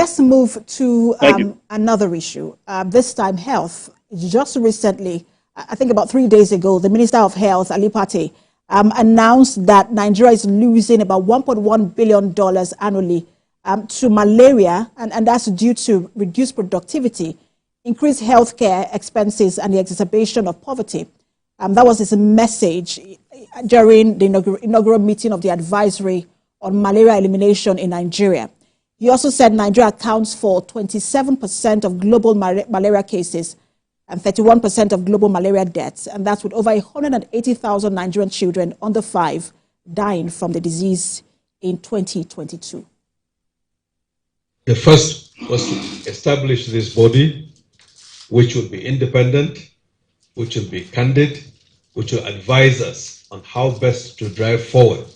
Let's move to Thank you. another issue, this time health. Just recently, I think about 3 days ago, the Minister of Health, Ali Pate, announced that Nigeria is losing about $1.1 billion annually to malaria, and that's due to reduced productivity, increased healthcare expenses, and the exacerbation of poverty. That was his message during the inaugural meeting of the advisory on malaria elimination in Nigeria. He also said Nigeria accounts for 27% of global malaria cases and 31% of global malaria deaths, and that's with over 180,000 Nigerian children under 5 dying from the disease in 2022. The first was to establish this body, which will be independent, which will be candid, which will advise us on how best to drive forward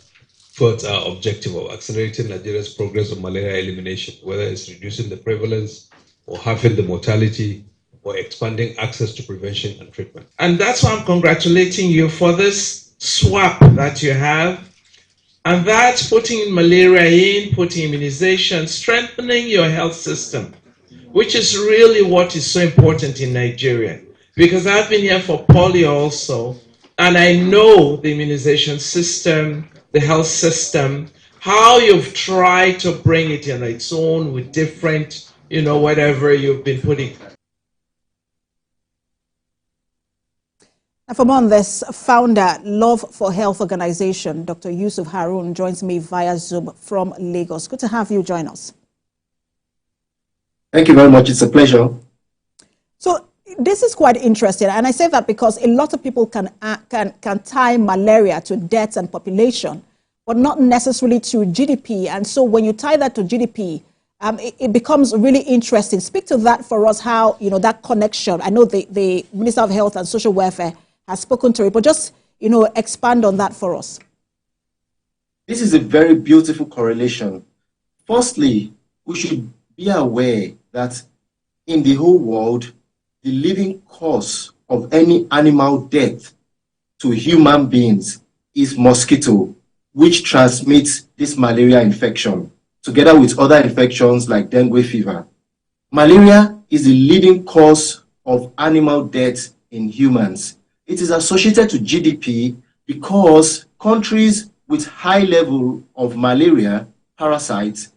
towards our objective of accelerating Nigeria's progress on malaria elimination, whether it's reducing the prevalence or halving the mortality or expanding access to prevention and treatment. And that's why I'm congratulating you for this swap that you have. And that's putting malaria in, putting immunization, strengthening your health system, which is really what is so important in Nigeria. Because I've been here for polio also, and I know the immunization system, the health system, how you've tried to bring it on its own with different, whatever you've been putting. Now, for more on this, founder, Love for Health Organization, Dr. Yusuf Harun, joins me via Zoom from Lagos. Good to have you join us. Thank you very much. It's a pleasure. So this is quite interesting, and I say that because a lot of people can tie malaria to deaths and population, but not necessarily to GDP. And so when you tie that to GDP, it becomes really interesting. Speak to that for us, how that connection. I know the Minister of Health and Social Welfare has spoken to it, but just expand on that for us. This is a very beautiful correlation. Firstly, we should be aware that in the whole world, the leading cause of any animal death to human beings is mosquito, which transmits this malaria infection, together with other infections like dengue fever. Malaria is the leading cause of animal death in humans. It is associated to GDP because countries with high level of malaria parasites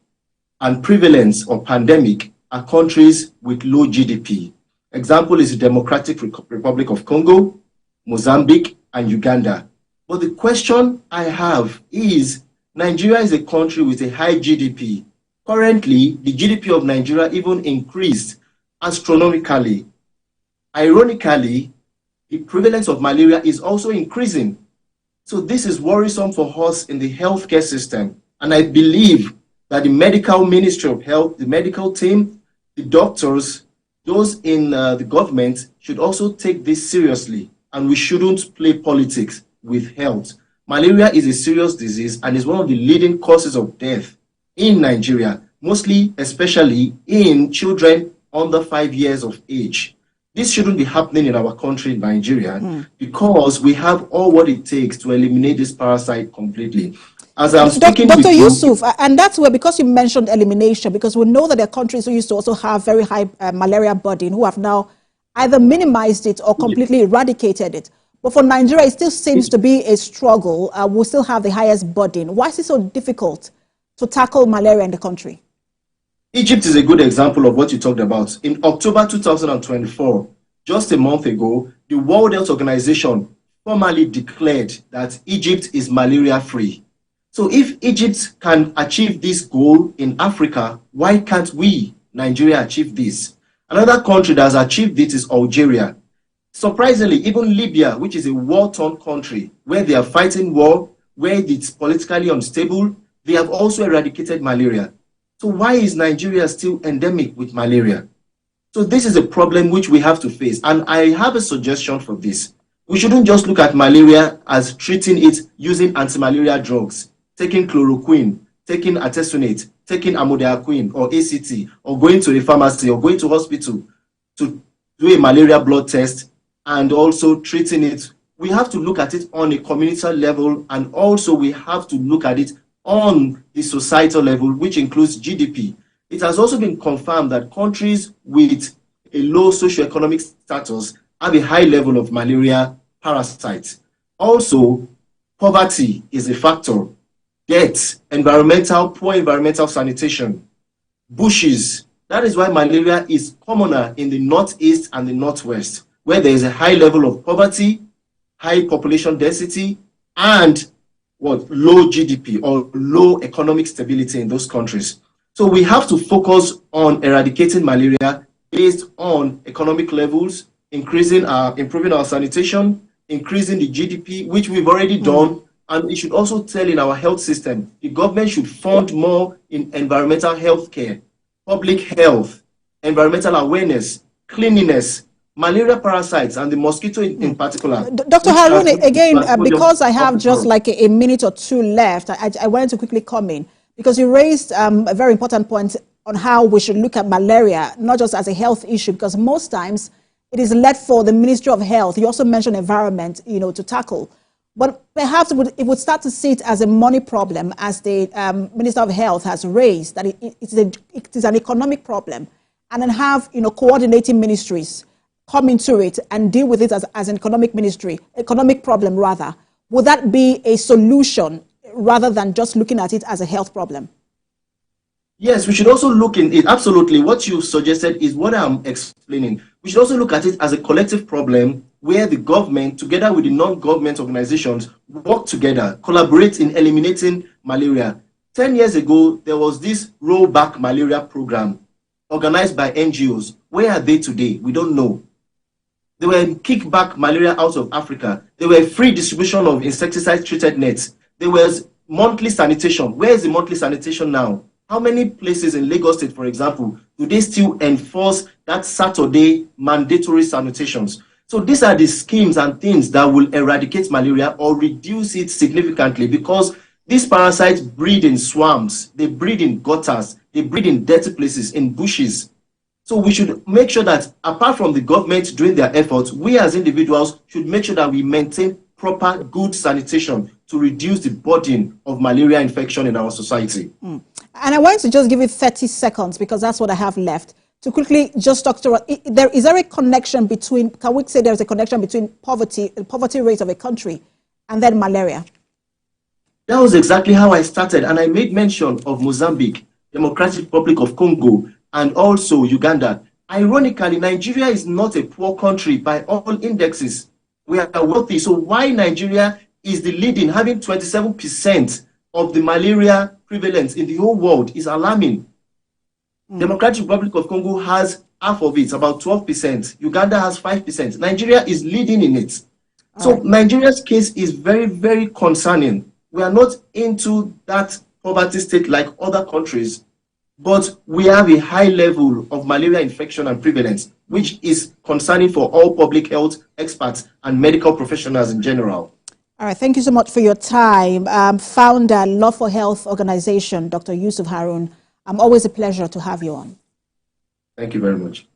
and prevalence of pandemic are countries with low GDP. Example is the Democratic Republic of Congo, Mozambique, and Uganda. But the question I have is, Nigeria is a country with a high GDP. Currently, the GDP of Nigeria even increased astronomically. Ironically, the prevalence of malaria is also increasing. So this is worrisome for us in the healthcare system. And I believe that the medical Ministry of Health, the medical team, the doctors, those in the government should also take this seriously. And we shouldn't play politics with health. Malaria is a serious disease and is one of the leading causes of death in Nigeria, mostly, especially in children under 5 years of age. This shouldn't be happening in our country, Nigeria, because we have all what it takes to eliminate this parasite completely. As I'm speaking Dr. with Yusuf, and that's where, because you mentioned elimination, because we know that there are countries who used to also have very high malaria burden who have now either minimized it or completely eradicated it. But for Nigeria, it still seems to be a struggle. We still have the highest burden. Why is it so difficult to tackle malaria in the country? Egypt is a good example of what you talked about. In October 2024, just a month ago, the World Health Organization formally declared that Egypt is malaria-free. So if Egypt can achieve this goal in Africa, why can't we, Nigeria, achieve this? Another country that has achieved this is Algeria. Surprisingly, even Libya, which is a war-torn country, where they are fighting war, where it's politically unstable, they have also eradicated malaria. So why is Nigeria still endemic with malaria? So this is a problem which we have to face. And I have a suggestion for this. We shouldn't just look at malaria as treating it using anti-malaria drugs, taking chloroquine, taking artesunate, taking amodiaquine or ACT, or going to a pharmacy or going to hospital to do a malaria blood test and also treating it. We have to look at it on a community level, and also we have to look at it on the societal level, which includes GDP. It has also been confirmed that countries with a low socioeconomic status have a high level of malaria parasites. Also, poverty is a factor. Debt, poor environmental sanitation, bushes. That is why malaria is commoner in the northeast and the northwest, where there is a high level of poverty, high population density, and low GDP or low economic stability in those countries. So we have to focus on eradicating malaria based on economic levels, improving our sanitation, increasing the GDP, which we've already done. And it should also tell in our health system, the government should fund more in environmental health care, public health, environmental awareness, cleanliness, malaria parasites, and the mosquito in particular. Dr. Harun, again, because I have just like a minute or two left, I wanted to quickly come in, because you raised a very important point on how we should look at malaria, not just as a health issue, because most times it is left for the Ministry of Health. You also mentioned environment, to tackle. But perhaps it would start to see it as a money problem, as the Minister of Health has raised, that it is an economic problem, and then have, coordinating ministries come into it and deal with it as an economic problem rather. Would that be a solution rather than just looking at it as a health problem? Yes, we should also look in it. Absolutely. What you suggested is what I'm explaining. We should also look at it as a collective problem where the government, together with the non-government organizations, work together, collaborate in eliminating malaria. 10 years ago, there was this rollback malaria program organized by NGOs. Where are they today? We don't know. They were kickback malaria out of Africa. There were free distribution of insecticide-treated nets. There was monthly sanitation. Where is the monthly sanitation now? How many places in Lagos State, for example, do they still enforce that Saturday mandatory sanitations? So these are the schemes and things that will eradicate malaria or reduce it significantly, because these parasites breed in swamps, they breed in gutters, they breed in dirty places, in bushes. So we should make sure that apart from the government doing their efforts, we as individuals should make sure that we maintain proper, good sanitation to reduce the burden of malaria infection in our society. And I wanted to just give you 30 seconds, because that's what I have left, to quickly just talk to, is there a connection between, can we say there's a connection between poverty, the poverty rate of a country, and then malaria? That was exactly how I started, and I made mention of Mozambique, Democratic Republic of Congo, and also Uganda. Ironically, Nigeria is not a poor country by all indexes. We are wealthy, so why Nigeria is the leading, having 27% of the malaria prevalence in the whole world, is alarming. Democratic Republic of Congo has half of it, about 12%. Uganda has 5%. Nigeria is leading in it. So Nigeria's case is very, very concerning. We are not into that poverty state like other countries, but we have a high level of malaria infection and prevalence, which is concerning for all public health experts and medical professionals in general. All right, thank you so much for your time. Founder, Law for Health Organization, Dr. Yusuf Harun. Always a pleasure to have you on. Thank you very much.